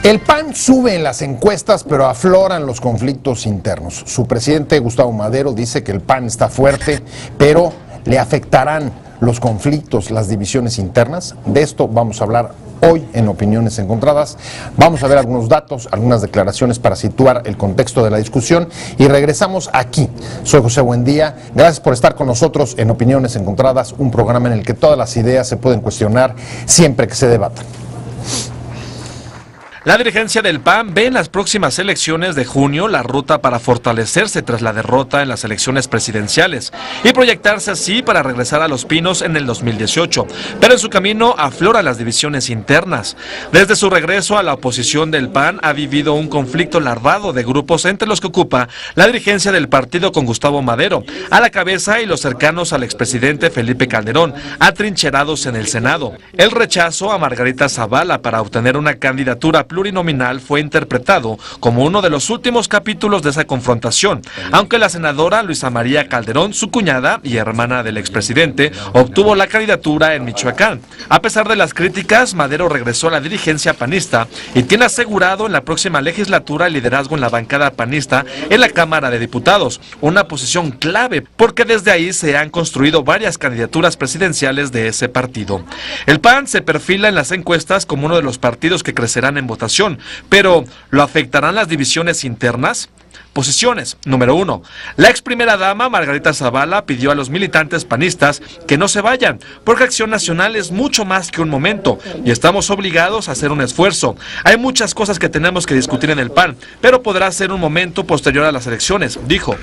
El PAN sube en las encuestas, pero afloran los conflictos internos. Su presidente, Gustavo Madero, dice que el PAN está fuerte, pero le afectarán los conflictos, las divisiones internas. De esto vamos a hablar hoy en Opiniones Encontradas. Vamos a ver algunos datos, algunas declaraciones para situar el contexto de la discusión y regresamos aquí. Soy José Buendía. Gracias por estar con nosotros en Opiniones Encontradas, un programa en el que todas las ideas se pueden cuestionar siempre que se debatan. La dirigencia del PAN ve en las próximas elecciones de junio la ruta para fortalecerse tras la derrota en las elecciones presidenciales y proyectarse así para regresar a Los Pinos en el 2018, pero en su camino afloran las divisiones internas. Desde su regreso a la oposición del PAN ha vivido un conflicto larvado de grupos entre los que ocupa la dirigencia del partido con Gustavo Madero a la cabeza y los cercanos al expresidente Felipe Calderón, atrincherados en el Senado. El rechazo a Margarita Zavala para obtener una candidatura plurinominal fue interpretado como uno de los últimos capítulos de esa confrontación, aunque la senadora Luisa María Calderón, su cuñada y hermana del expresidente, obtuvo la candidatura en Michoacán. A pesar de las críticas, Madero regresó a la dirigencia panista y tiene asegurado en la próxima legislatura el liderazgo en la bancada panista en la Cámara de Diputados, una posición clave porque desde ahí se han construido varias candidaturas presidenciales de ese partido. El PAN se perfila en las encuestas como uno de los partidos que crecerán en votación, pero ¿lo afectarán las divisiones internas? Posiciones. Número 1. La ex primera dama Margarita Zavala pidió a los militantes panistas que no se vayan, porque Acción Nacional es mucho más que un momento y estamos obligados a hacer un esfuerzo. Hay muchas cosas que tenemos que discutir en el PAN, pero podrá ser un momento posterior a las elecciones, dijo.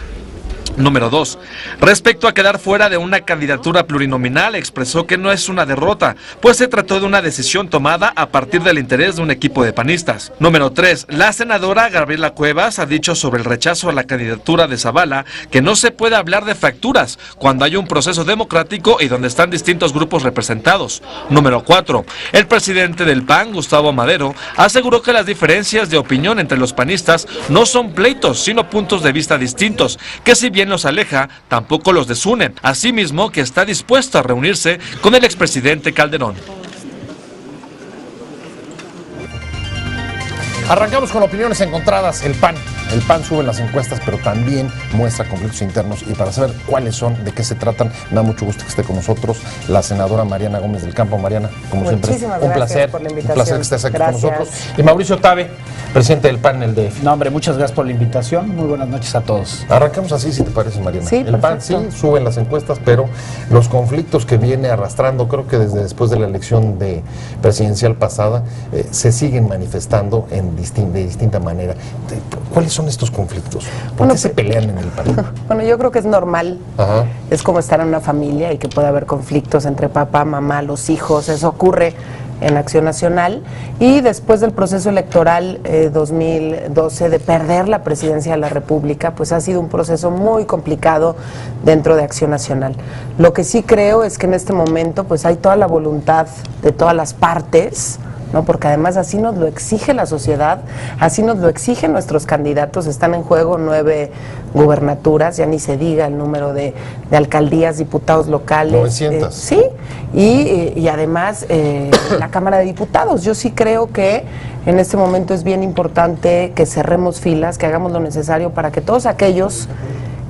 Número 2. Respecto a quedar fuera de una candidatura plurinominal, expresó que no es una derrota, pues se trató de una decisión tomada a partir del interés de un equipo de panistas. Número 3. La senadora Gabriela Cuevas ha dicho sobre el rechazo a la candidatura de Zavala que no se puede hablar de fracturas cuando hay un proceso democrático y donde están distintos grupos representados. Número 4. El presidente del PAN, Gustavo Madero, aseguró que las diferencias de opinión entre los panistas no son pleitos, sino puntos de vista distintos, que si bien los aleja, tampoco los desune. Asimismo, que está dispuesto a reunirse con el expresidente Calderón. Arrancamos con Opiniones Encontradas. El PAN sube en las encuestas, pero también muestra conflictos internos. Y para saber cuáles son, de qué se tratan, me da mucho gusto que esté con nosotros la senadora Mariana Gómez del Campo. Mariana, como siempre, un placer, por la invitación. Un placer que estés aquí Gracias. con nosotros. Y Mauricio Tabe, presidente del PAN en el DF. No, hombre, muchas gracias por la invitación. Muy buenas noches a todos. Arrancamos así, si te parece, Mariana. Sí, el PAN sí sube en las encuestas, pero los conflictos que viene arrastrando, creo que desde después de la elección presidencial pasada, se siguen manifestando de distinta manera. ¿Cuáles son estos conflictos? ¿Por qué se pelean en el PAN? Bueno, yo creo que es normal. Ajá. Es como estar en una familia y que puede haber conflictos entre papá, mamá, los hijos. Eso ocurre en Acción Nacional. Y después del proceso electoral 2012 de perder la presidencia de la República, pues ha sido un proceso muy complicado dentro de Acción Nacional. Lo que sí creo es que en este momento pues hay toda la voluntad de todas las partes, ¿no? Porque además así nos lo exige la sociedad, así nos lo exigen nuestros candidatos. Están en juego 9 gubernaturas, ya ni se diga el número de alcaldías, diputados locales. 900. Sí, y además la Cámara de Diputados. Yo sí creo que en este momento es bien importante que cerremos filas, que hagamos lo necesario para que todos aquellos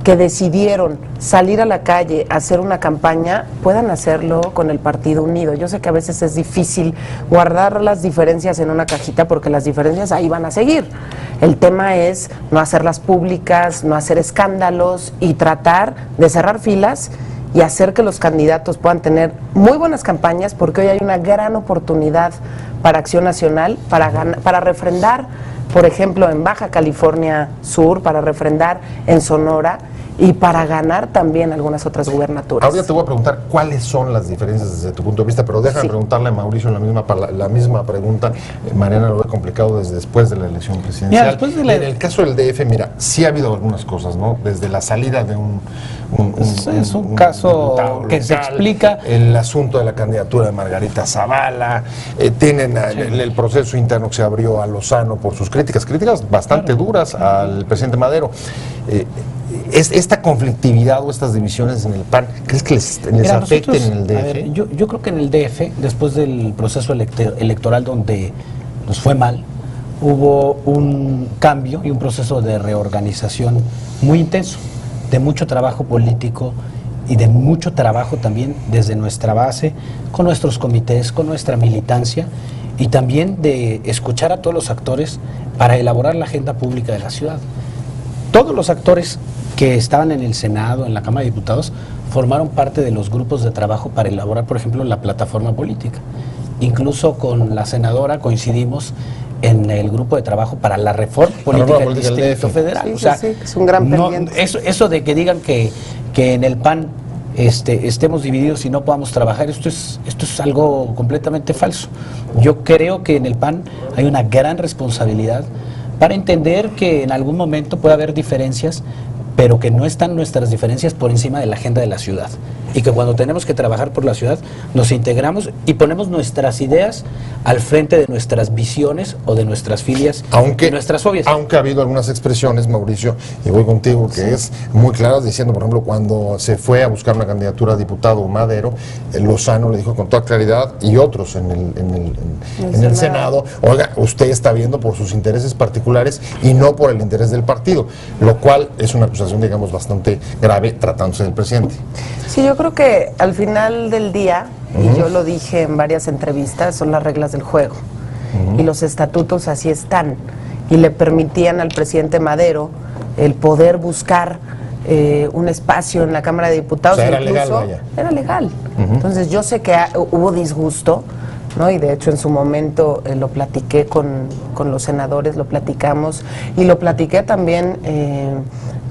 que decidieron salir a la calle a hacer una campaña puedan hacerlo con el Partido Unido. Yo sé que a veces es difícil guardar las diferencias en una cajita porque las diferencias ahí van a seguir. El tema es no hacerlas públicas, no hacer escándalos y tratar de cerrar filas y hacer que los candidatos puedan tener muy buenas campañas, porque hoy hay una gran oportunidad para Acción Nacional, para refrendar, por ejemplo, en Baja California Sur, para refrendar en Sonora y para ganar también algunas otras gubernaturas. Ahorita te voy a preguntar cuáles son las diferencias desde tu punto de vista, pero déjame preguntarle a Mauricio la misma pregunta. Mariana lo ha complicado desde después de la elección presidencial. Mira, después de En el caso del DF, mira, sí ha habido algunas cosas, ¿no? Desde la salida de un caso diputado que se local, explica. el asunto de la candidatura de Margarita Zavala, tienen el proceso interno que se abrió a Lozano por sus críticas bastante duras al presidente Madero. Esta conflictividad o estas divisiones en el PAN, ¿crees que les afecten en el DF? Ver, yo creo que en el DF, después del proceso electoral donde nos fue mal, hubo un cambio y un proceso de reorganización muy intenso, de mucho trabajo político y de mucho trabajo también desde nuestra base, con nuestros comités, con nuestra militancia, y también de escuchar a todos los actores para elaborar la agenda pública de la ciudad. Todos los actores que estaban en el Senado, en la Cámara de Diputados, formaron parte de los grupos de trabajo para elaborar, por ejemplo, la plataforma política. Incluso con la senadora coincidimos en el grupo de trabajo para la reforma política del Distrito Federal. Sí, o sea, sí, es un gran pendiente. Eso de que digan que en el PAN estemos divididos y no podamos trabajar, esto es algo completamente falso. Yo creo que en el PAN hay una gran responsabilidad para entender que en algún momento puede haber diferencias, pero que no están nuestras diferencias por encima de la agenda de la ciudad, y que cuando tenemos que trabajar por la ciudad nos integramos y ponemos nuestras ideas al frente de nuestras visiones o de nuestras filias y nuestras fobias. Aunque ha habido algunas expresiones, Mauricio, y voy contigo, que es muy claras, diciendo, por ejemplo, cuando se fue a buscar una candidatura a diputado Madero, Lozano le dijo con toda claridad, y otros en el Senado, oiga, usted está viendo por sus intereses particulares y no por el interés del partido, lo cual es una acusación, digamos, bastante grave tratándose del presidente. Sí, yo creo que al final del día, y yo lo dije en varias entrevistas, son las reglas del juego. Y los estatutos así están. Y le permitían al presidente Madero el poder buscar un espacio en la Cámara de Diputados. O sea, era legal, vaya. Era legal. Entonces yo sé que hubo disgusto, ¿no? Y de hecho en su momento lo platiqué con los senadores, lo platicamos, y lo platiqué también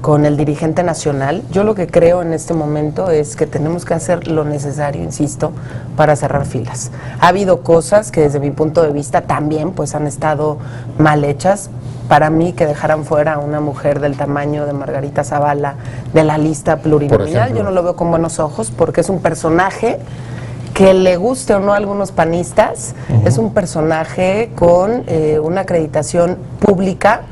con el dirigente nacional. Yo lo que creo en este momento es que tenemos que hacer lo necesario, insisto, para cerrar filas. Ha habido cosas que desde mi punto de vista también pues han estado mal hechas. Para mí, que dejaran fuera a una mujer del tamaño de Margarita Zavala de la lista plurinominal, yo no lo veo con buenos ojos, porque es un personaje que, le guste o no a algunos panistas, es un personaje con una acreditación pública.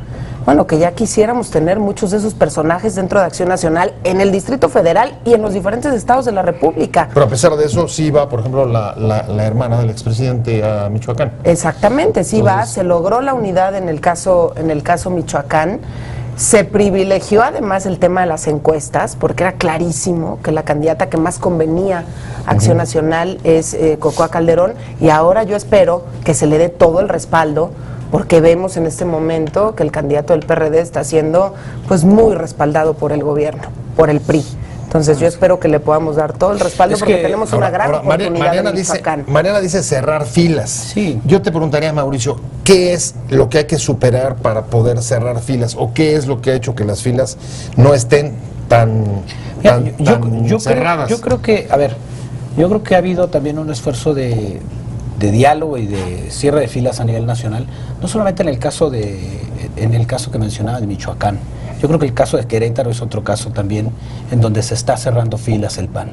Bueno, que ya quisiéramos tener muchos de esos personajes dentro de Acción Nacional en el Distrito Federal y en los diferentes estados de la República. Pero a pesar de eso, sí va, por ejemplo, la hermana del expresidente a Michoacán. Exactamente, sí. Entonces, se logró la unidad en el caso Michoacán. Se privilegió además el tema de las encuestas, porque era clarísimo que la candidata que más convenía a Acción Nacional es Cocoa Calderón, y ahora yo espero que se le dé todo el respaldo, porque vemos en este momento que el candidato del PRD está siendo pues muy respaldado por el gobierno, por el PRI. Entonces yo espero que le podamos dar todo el respaldo, porque tenemos una gran oportunidad en Michoacán. Mariana dice cerrar filas. Sí. Yo te preguntaría, Mauricio, ¿qué es lo que hay que superar para poder cerrar filas? ¿O qué es lo que ha hecho que las filas no estén tan cerradas? Yo creo que ha habido también un esfuerzo de diálogo y de cierre de filas a nivel nacional, no solamente en el caso que mencionaba de Michoacán. Yo creo que el caso de Querétaro es otro caso también en donde se está cerrando filas el PAN.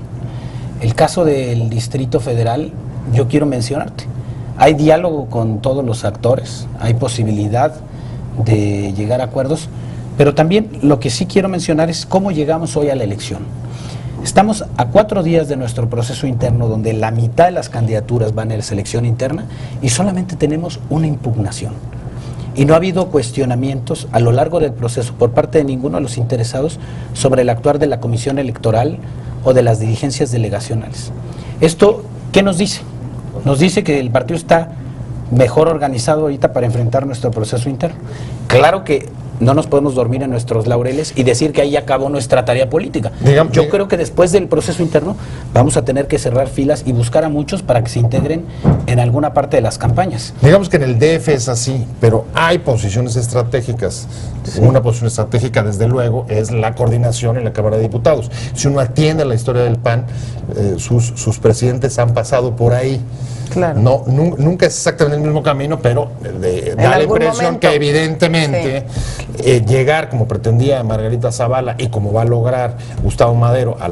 El caso del Distrito Federal, yo quiero mencionarte, hay diálogo con todos los actores, hay posibilidad de llegar a acuerdos, pero también lo que sí quiero mencionar es cómo llegamos hoy a la elección. Estamos a 4 días de nuestro proceso interno, donde la mitad de las candidaturas van en la selección interna y solamente tenemos una impugnación. Y no ha habido cuestionamientos a lo largo del proceso por parte de ninguno de los interesados sobre el actuar de la Comisión Electoral o de las dirigencias delegacionales. ¿Esto qué nos dice? Nos dice que el partido está mejor organizado ahorita para enfrentar nuestro proceso interno. Claro que no nos podemos dormir en nuestros laureles y decir que ahí acabó nuestra tarea política. Yo creo que después del proceso interno vamos a tener que cerrar filas y buscar a muchos para que se integren en alguna parte de las campañas. Digamos que en el DF es así, pero hay posiciones estratégicas. Sí. Una posición estratégica, desde luego, es la coordinación en la Cámara de Diputados. Si uno atiende a la historia del PAN, sus presidentes han pasado por ahí. Claro. No, nunca es exactamente el mismo camino, pero da la impresión que evidentemente llegar, como pretendía Margarita Zavala y como va a lograr Gustavo Madero a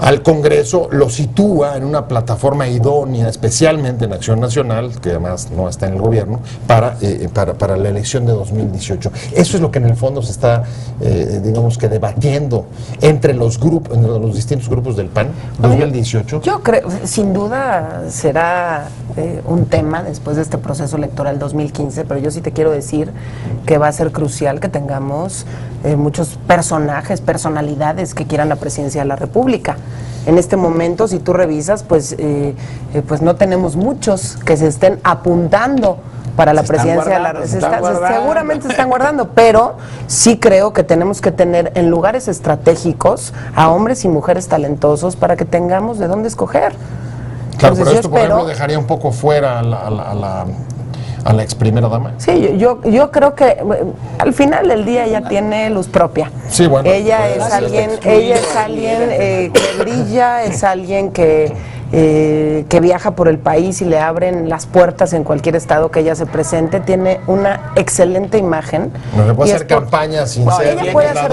al Congreso, lo sitúa en una plataforma idónea, especialmente en Acción Nacional, que además no está en el gobierno, para la elección de 2018. Eso es lo que en el fondo se está, digamos que debatiendo entre los grupos, entre los distintos grupos del PAN, 2018. Yo creo, sin duda será un tema después de este proceso electoral 2015, pero yo sí te quiero decir que va a ser crucial que tengamos muchos personajes, personalidades que quieran la presidencia de la República. En este momento, si tú revisas, pues no tenemos muchos que se estén apuntando para la presidencia de la República. Seguramente se están guardando, pero sí creo que tenemos que tener en lugares estratégicos a hombres y mujeres talentosos para que tengamos de dónde escoger. Claro, entonces, pero esto, por ejemplo, dejaría un poco fuera a la ex primera dama. Sí, yo creo que al final del día ella tiene luz propia. Sí, bueno. Ella es alguien que brilla, es alguien que viaja por el país y le abren las puertas en cualquier estado que ella se presente. Tiene una excelente imagen. No se puede hacer campaña sin ser ella puede hacer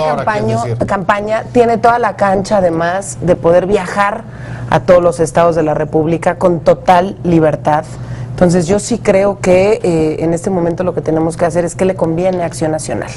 campaña, tiene toda la cancha además de poder viajar a todos los estados de la República con total libertad. Entonces yo sí creo que en este momento lo que tenemos que hacer es que le conviene a Acción Nacional.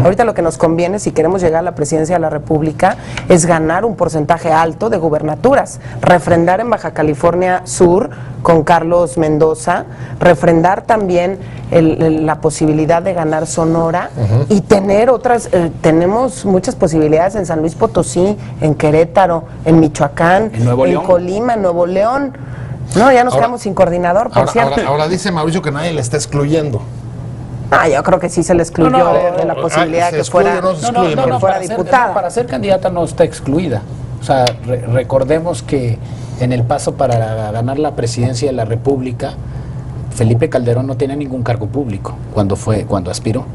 Ahorita lo que nos conviene, si queremos llegar a la presidencia de la República, es ganar un porcentaje alto de gubernaturas, refrendar en Baja California Sur con Carlos Mendoza, refrendar también la posibilidad de ganar Sonora y tener otras, tenemos muchas posibilidades en San Luis Potosí, en Querétaro, en Michoacán, en Colima, en Nuevo León. No, ya nos quedamos sin coordinador, por cierto. Ahora dice Mauricio que nadie le está excluyendo. Yo creo que sí se le excluyó de la posibilidad de que fuera diputada. Para ser candidata no está excluida. O sea, recordemos que en el paso para ganar la presidencia de la República, Felipe Calderón no tenía ningún cargo público cuando aspiró.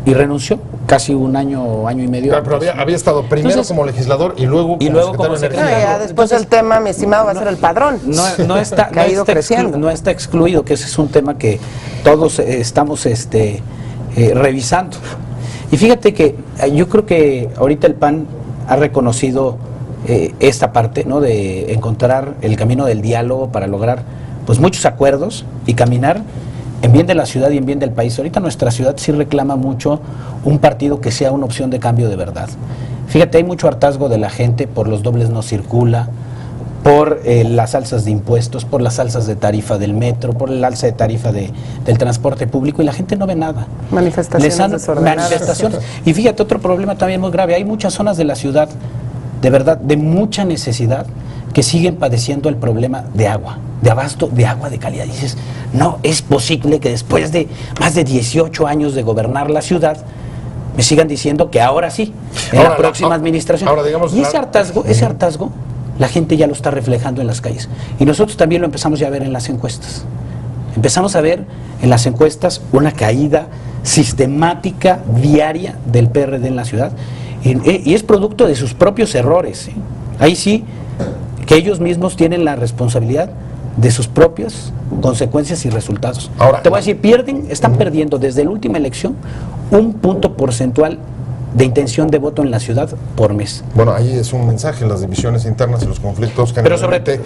Y renunció casi un año y medio. Claro, pero había estado primero como legislador y luego como secretario. Después el tema, mi estimado, va a ser el padrón. No está, que ha ido creciendo. No está excluido, que ese es un tema que todos estamos revisando. Y fíjate que yo creo que ahorita el PAN ha reconocido esta parte, ¿no?, de encontrar el camino del diálogo para lograr pues muchos acuerdos y caminar en bien de la ciudad y en bien del país. Ahorita nuestra ciudad sí reclama mucho un partido que sea una opción de cambio de verdad. Fíjate, hay mucho hartazgo de la gente por los dobles no circula, por las alzas de impuestos, por las alzas de tarifa del metro, por el alza de tarifa del transporte público, y la gente no ve nada. Manifestaciones desordenadas. Y fíjate, otro problema también muy grave, hay muchas zonas de la ciudad, de verdad, de mucha necesidad, que siguen padeciendo el problema de agua, de abasto de agua de calidad. Y dices, no es posible que después de más de 18 años de gobernar la ciudad me sigan diciendo que ahora sí, en la próxima administración. Y ese hartazgo, la gente ya lo está reflejando en las calles. Y nosotros también lo empezamos ya a ver en las encuestas. Empezamos a ver en las encuestas una caída sistemática, diaria, del PRD en la ciudad. Y es producto de sus propios errores. Ahí sí, que ellos mismos tienen la responsabilidad de sus propias consecuencias y resultados. Ahora, te voy a decir, están perdiendo desde la última elección 1 punto porcentual de intención de voto en la ciudad por mes. Bueno, ahí es un mensaje, las divisiones internas y los conflictos generalmente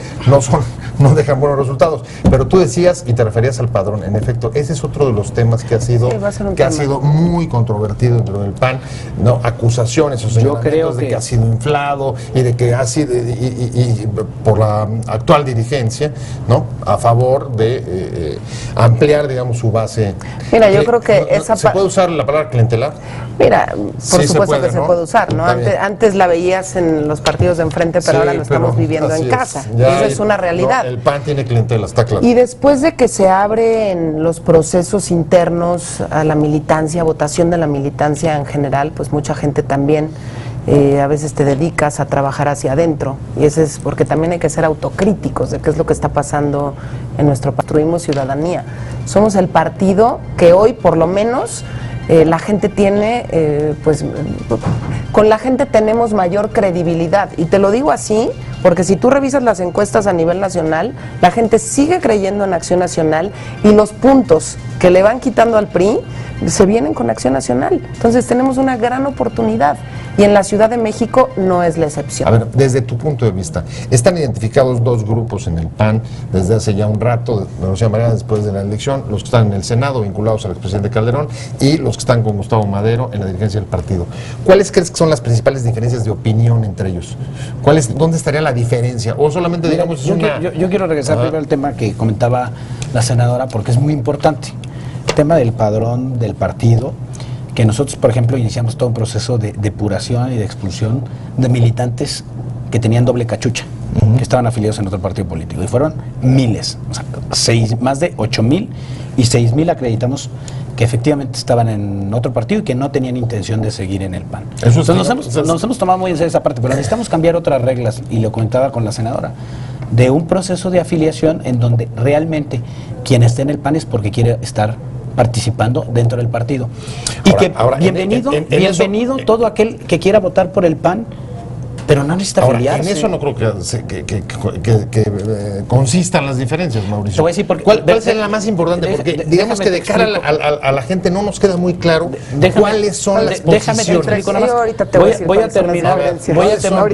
no dejan buenos resultados. Pero tú decías y te referías al padrón, en efecto, ese es otro de los temas que ha sido muy controvertido dentro del PAN, ¿no? Acusaciones o señalamientos de que ha sido inflado y de que ha sido y por la actual dirigencia, ¿no?, a favor de ampliar, digamos, su base. Mira, yo creo que ¿se puede usar la palabra clientelar? Mira, por supuesto que se puede usar, ¿no? Antes la veías en los partidos de enfrente, pero ahora lo estamos viviendo en casa. Esa es una realidad. El PAN tiene clientela, está claro. Y después de que se abren los procesos internos a la militancia, votación de la militancia en general, pues mucha gente también a veces te dedicas a trabajar hacia adentro. Y eso es porque también hay que ser autocríticos de qué es lo que está pasando en nuestro país. Construimos ciudadanía. Somos el partido que hoy, por lo menos, la gente tiene, con la gente tenemos mayor credibilidad. Y te lo digo así, porque si tú revisas las encuestas a nivel nacional, la gente sigue creyendo en Acción Nacional y los puntos que le van quitando al PRI se vienen con Acción Nacional. Entonces tenemos una gran oportunidad. y en la Ciudad de México no es la excepción. A ver, desde tu punto de vista, están identificados dos grupos en el PAN desde hace ya un rato, de Lucía Mariana, después de la elección, los que están en el Senado vinculados al expresidente Calderón y los que están con Gustavo Madero en la dirigencia del partido. ¿Cuáles crees que son las principales diferencias de opinión entre ellos? ¿Dónde estaría la diferencia? O solamente, Mira, digamos, yo quiero regresar primero al tema que comentaba la senadora, porque es muy importante. El tema del padrón del partido, que nosotros, por ejemplo, iniciamos todo un proceso de depuración y de expulsión de militantes que tenían doble cachucha, que estaban afiliados en otro partido político, y fueron miles, o sea, más de 8,000, y 6,000 acreditamos que efectivamente estaban en otro partido y que no tenían intención de seguir en el PAN. Entonces nos hemos tomado muy en serio esa parte, pero necesitamos cambiar otras reglas, y lo comentaba con la senadora, de un proceso de afiliación en donde realmente quien esté en el PAN es porque quiere estar participando dentro del partido. Y bienvenido todo aquel que quiera votar por el PAN, pero no necesita afiliarse. En eso no creo que consistan las diferencias, Mauricio. Te voy a decir ¿Cuál sería la más importante? Porque digamos que de cara a la gente no nos queda muy claro cuáles son las posiciones.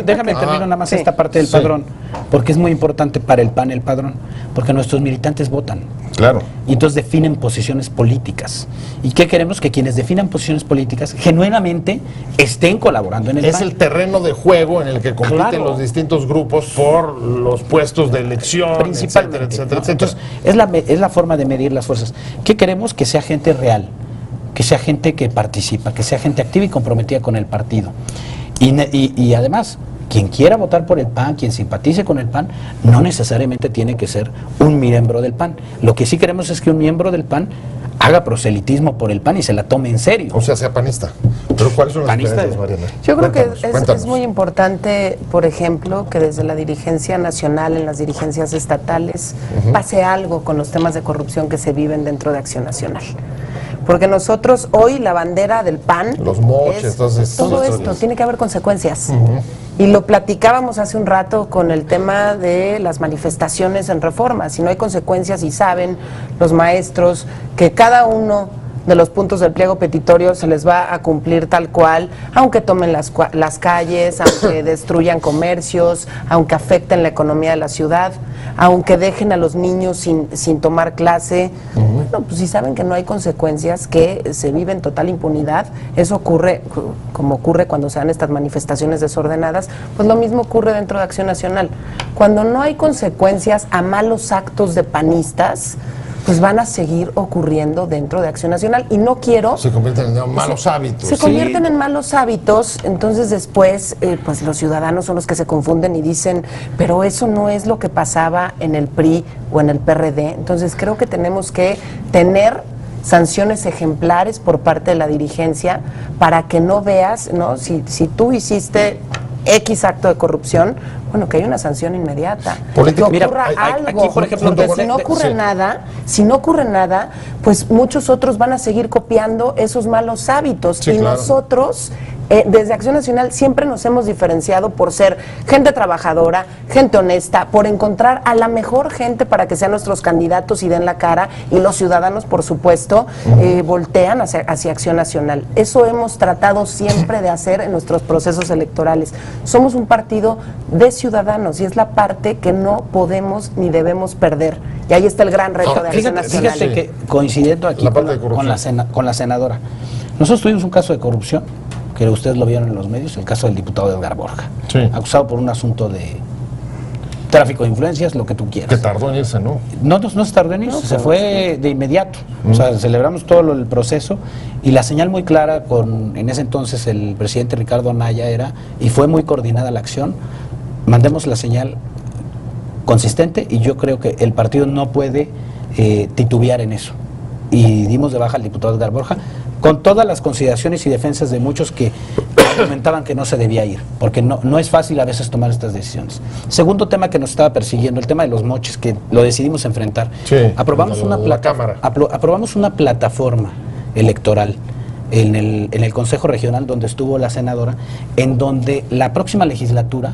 Déjame terminar nada más esta parte del padrón, porque es muy importante para el PAN el padrón, porque nuestros militantes votan. Claro. Y entonces definen posiciones políticas. ¿Y qué queremos? Que quienes definan posiciones políticas genuinamente estén colaborando en el PAN. Es el terreno de juego en el que compiten los distintos grupos por los puestos de elección, principalmente, etcétera. Entonces, es la forma de medir las fuerzas. ¿Qué queremos? Que sea gente real, que sea gente que participa, que sea gente activa y comprometida con el partido. Y además, quien quiera votar por el PAN, quien simpatice con el PAN, no necesariamente tiene que ser un miembro del PAN. Lo que sí queremos es que un miembro del PAN haga proselitismo por el PAN y se la tome en serio. O sea panista. Pero ¿cuáles son las diferencias, Mariana? Yo creo que es muy importante, por ejemplo, que desde la dirigencia nacional, en las dirigencias estatales, pase algo con los temas de corrupción que se viven dentro de Acción Nacional. Porque nosotros hoy la bandera del PAN, los moches, todo esto, tiene que haber consecuencias. Y lo platicábamos hace un rato con el tema de las manifestaciones en Reforma. Si no hay consecuencias, y saben los maestros que cada uno de los puntos del pliego petitorio se les va a cumplir tal cual, aunque tomen las calles, aunque destruyan comercios, aunque afecten la economía de la ciudad, aunque dejen a los niños sin tomar clase. Bueno, pues si saben que no hay consecuencias, que se vive en total impunidad, eso ocurre, como ocurre cuando se dan estas manifestaciones desordenadas, pues lo mismo ocurre dentro de Acción Nacional. Cuando no hay consecuencias a malos actos de panistas, pues van a seguir ocurriendo dentro de Acción Nacional. Y no quiero... Se convierten en malos hábitos. Se convierten en malos hábitos, entonces después, pues los ciudadanos son los que se confunden y dicen, pero eso no es lo que pasaba en el PRI o en el PRD. Entonces creo que tenemos que tener sanciones ejemplares por parte de la dirigencia para que no veas, ¿no? Si tú hiciste X acto de corrupción, bueno, que hay una sanción inmediata. Que ocurra algo. Aquí, por ejemplo, si no ocurre nada, pues muchos otros van a seguir copiando esos malos hábitos. Sí, y claro. Nosotros, desde Acción Nacional, siempre nos hemos diferenciado por ser gente trabajadora, gente honesta, por encontrar a la mejor gente para que sean nuestros candidatos y den la cara, y los ciudadanos, por supuesto, voltean hacia Acción Nacional. Eso hemos tratado siempre de hacer en nuestros procesos electorales. Somos un partido de ciudadanos y es la parte que no podemos ni debemos perder. Y ahí está el gran reto de Acción Nacional. Fíjate que coincidiendo aquí con la senadora, nosotros tuvimos un caso de corrupción, que ustedes lo vieron en los medios, el caso del diputado Edgar Borja, acusado por un asunto de tráfico de influencias, lo que tú quieras. Que tardó en irse, ¿no? No se tardó en irse, se fue de inmediato. O sea, celebramos todo el proceso, y la señal muy clara en ese entonces el presidente Ricardo Anaya y fue muy coordinada la acción, mandemos la señal consistente, y yo creo que el partido no puede titubear en eso. Y dimos de baja al diputado Edgar Borja, con todas las consideraciones y defensas de muchos que argumentaban que no se debía ir, porque no es fácil a veces tomar estas decisiones. Segundo tema que nos estaba persiguiendo, el tema de los moches, que lo decidimos enfrentar. Aprobamos una plataforma electoral en el Consejo Regional, donde estuvo la senadora, en donde la próxima legislatura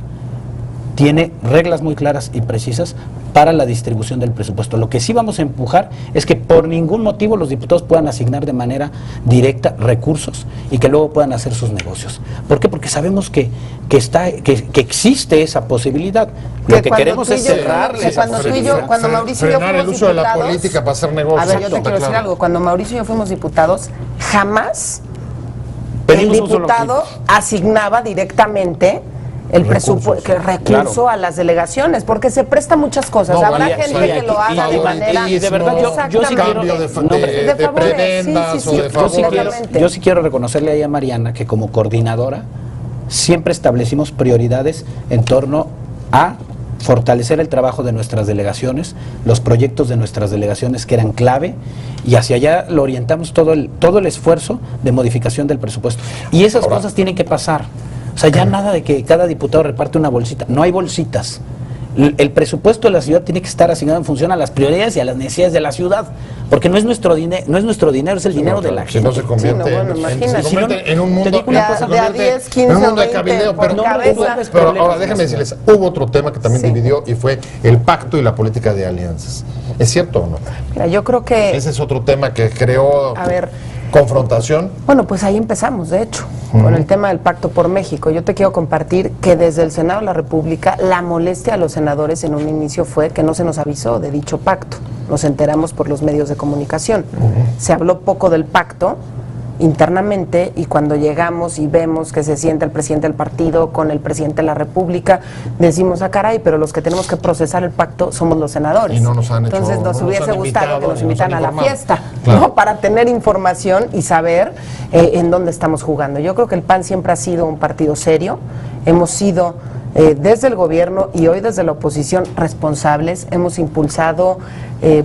tiene reglas muy claras y precisas para la distribución del presupuesto. Lo que sí vamos a empujar es que por ningún motivo los diputados puedan asignar de manera directa recursos y que luego puedan hacer sus negocios. ¿Por qué? Porque sabemos que existe esa posibilidad. Lo que queremos es cerrarle esa posibilidad. Cuando Mauricio y yo frenar fuimos el uso de la diputados, política para hacer negocios. A ver, yo te quiero decir algo. Cuando Mauricio y yo fuimos diputados, jamás el Pedimos un solo diputado asignaba directamente el presupuesto, recurso a las delegaciones, porque se presta muchas cosas. No, Habrá valía- gente que lo haga de manera... y de verdad yo sí quiero cambio de favores, prebendas o de favores. Yo sí quiero reconocerle ahí a Mariana que como coordinadora siempre establecimos prioridades en torno a fortalecer el trabajo de nuestras delegaciones, los proyectos de nuestras delegaciones que eran clave, y hacia allá lo orientamos todo el esfuerzo de modificación del presupuesto. Y esas cosas tienen que pasar. O sea, ya nada de que cada diputado reparte una bolsita. No hay bolsitas. El presupuesto de la ciudad tiene que estar asignado en función a las prioridades y a las necesidades de la ciudad, porque no es nuestro dinero, es el dinero de la gente. Si no se convierte, en un mundo, de a 10, 15, en un mundo de 20 cabildeo. por Pero, cabeza. pero ahora déjenme decirles, hubo otro tema que también dividió y fue el pacto y la política de alianzas. ¿Es cierto o no? Mira, yo creo que... Ese es otro tema que creó confrontación. Bueno, pues ahí empezamos, de hecho, con el tema del Pacto por México. Yo te quiero compartir que desde el Senado de la República la molestia a los senadores en un inicio fue que no se nos avisó de dicho pacto. Nos enteramos por los medios de comunicación. Se habló poco del pacto internamente, y cuando llegamos y vemos que se sienta el presidente del partido con el presidente de la República, decimos, caray, pero los que tenemos que procesar el pacto somos los senadores. Y no nos han hecho, Entonces nos hubiese gustado que nos invitaran a la fiesta, claro, ¿no? Para tener información y saber en dónde estamos jugando. Yo creo que el PAN siempre ha sido un partido serio. Hemos sido desde el gobierno y hoy desde la oposición responsables. Hemos impulsado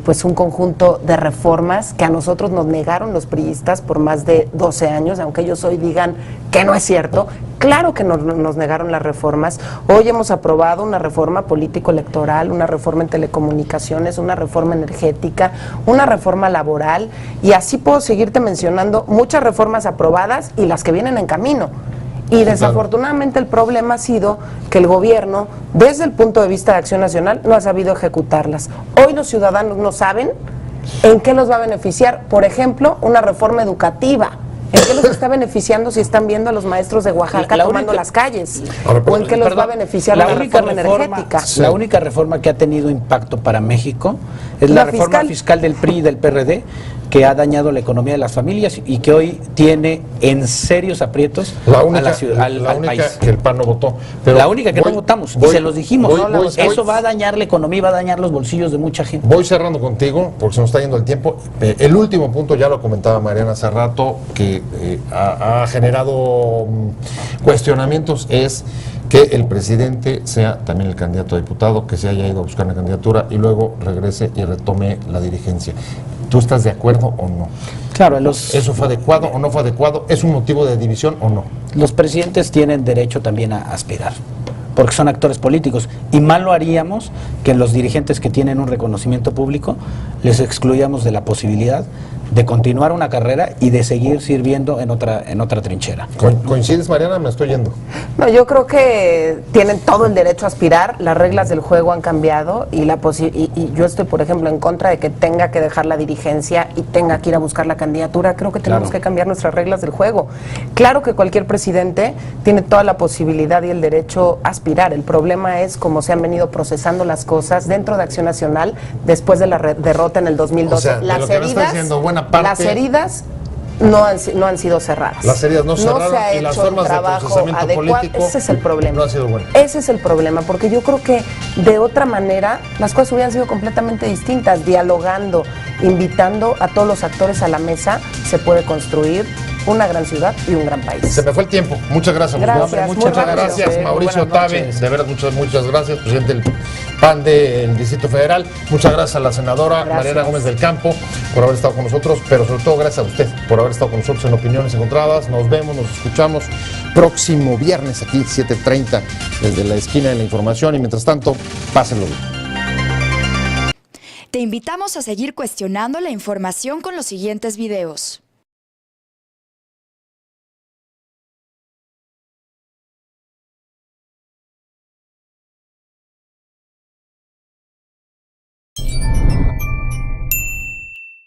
pues un conjunto de reformas que a nosotros nos negaron los priistas por más de 12 años, aunque ellos hoy digan que no es cierto. Claro que nos negaron las reformas. Hoy hemos aprobado una reforma político-electoral, una reforma en telecomunicaciones, una reforma energética, una reforma laboral, y así puedo seguirte mencionando muchas reformas aprobadas y las que vienen en camino. Y desafortunadamente el problema ha sido que el gobierno, desde el punto de vista de Acción Nacional, no ha sabido ejecutarlas. Hoy los ciudadanos no saben en qué los va a beneficiar. Por ejemplo, una reforma educativa. ¿En qué los está beneficiando si están viendo a los maestros de Oaxaca tomando las calles? ¿O en qué los va a beneficiar la reforma energética? La única reforma que ha tenido impacto para México es la reforma fiscal del PRI y del PRD, que ha dañado la economía de las familias y que hoy tiene en serios aprietos a la ciudad, al país. Que el PAN no votó. Pero la única que no votamos, y se los dijimos, eso va a dañar la economía y va a dañar los bolsillos de mucha gente. Voy cerrando contigo, porque se nos está yendo el tiempo. El último punto, ya lo comentaba Mariana hace rato, que ha generado cuestionamientos, es que el presidente sea también el candidato a diputado, que se haya ido a buscar una candidatura y luego regrese y retome la dirigencia. ¿Tú estás de acuerdo o no? Claro, ¿Eso fue adecuado o no fue adecuado? ¿Es un motivo de división o no? Los presidentes tienen derecho también a aspirar, porque son actores políticos, y mal lo haríamos que los dirigentes que tienen un reconocimiento público les excluyamos de la posibilidad de continuar una carrera y de seguir sirviendo en otra trinchera. ¿Coincides, Mariana? Me estoy yendo. No, yo creo que tienen todo el derecho a aspirar. Las reglas del juego han cambiado y yo estoy, por ejemplo, en contra de que tenga que dejar la dirigencia y tenga que ir a buscar la candidatura. Creo que tenemos que cambiar nuestras reglas del juego. Claro que cualquier presidente tiene toda la posibilidad y el derecho a aspirar. El problema es cómo se han venido procesando las cosas dentro de Acción Nacional después de la derrota en el 2012. O sea, las heridas no han sido cerradas. Las heridas no cerraron, se ha y las hecho formas el de trabajo procesamiento adecuado. político Ese es el problema. no han sido buenas. Ese es el problema, porque yo creo que de otra manera las cosas hubieran sido completamente distintas. Dialogando, invitando a todos los actores a la mesa, se puede construir una gran ciudad y un gran país. Se me fue el tiempo. Muchas gracias. Muchas gracias, Mauricio Tabe. De verdad, muchas gracias, presidente del PAN del Distrito Federal. Muchas gracias a la senadora Mariana Gómez del Campo por haber estado con nosotros, pero sobre todo gracias a usted por haber estado con nosotros en Opiniones Encontradas. Nos vemos, nos escuchamos próximo viernes aquí, 7:30, desde la esquina de la información, y mientras tanto, pásenlo bien. Te invitamos a seguir cuestionando la información con los siguientes videos.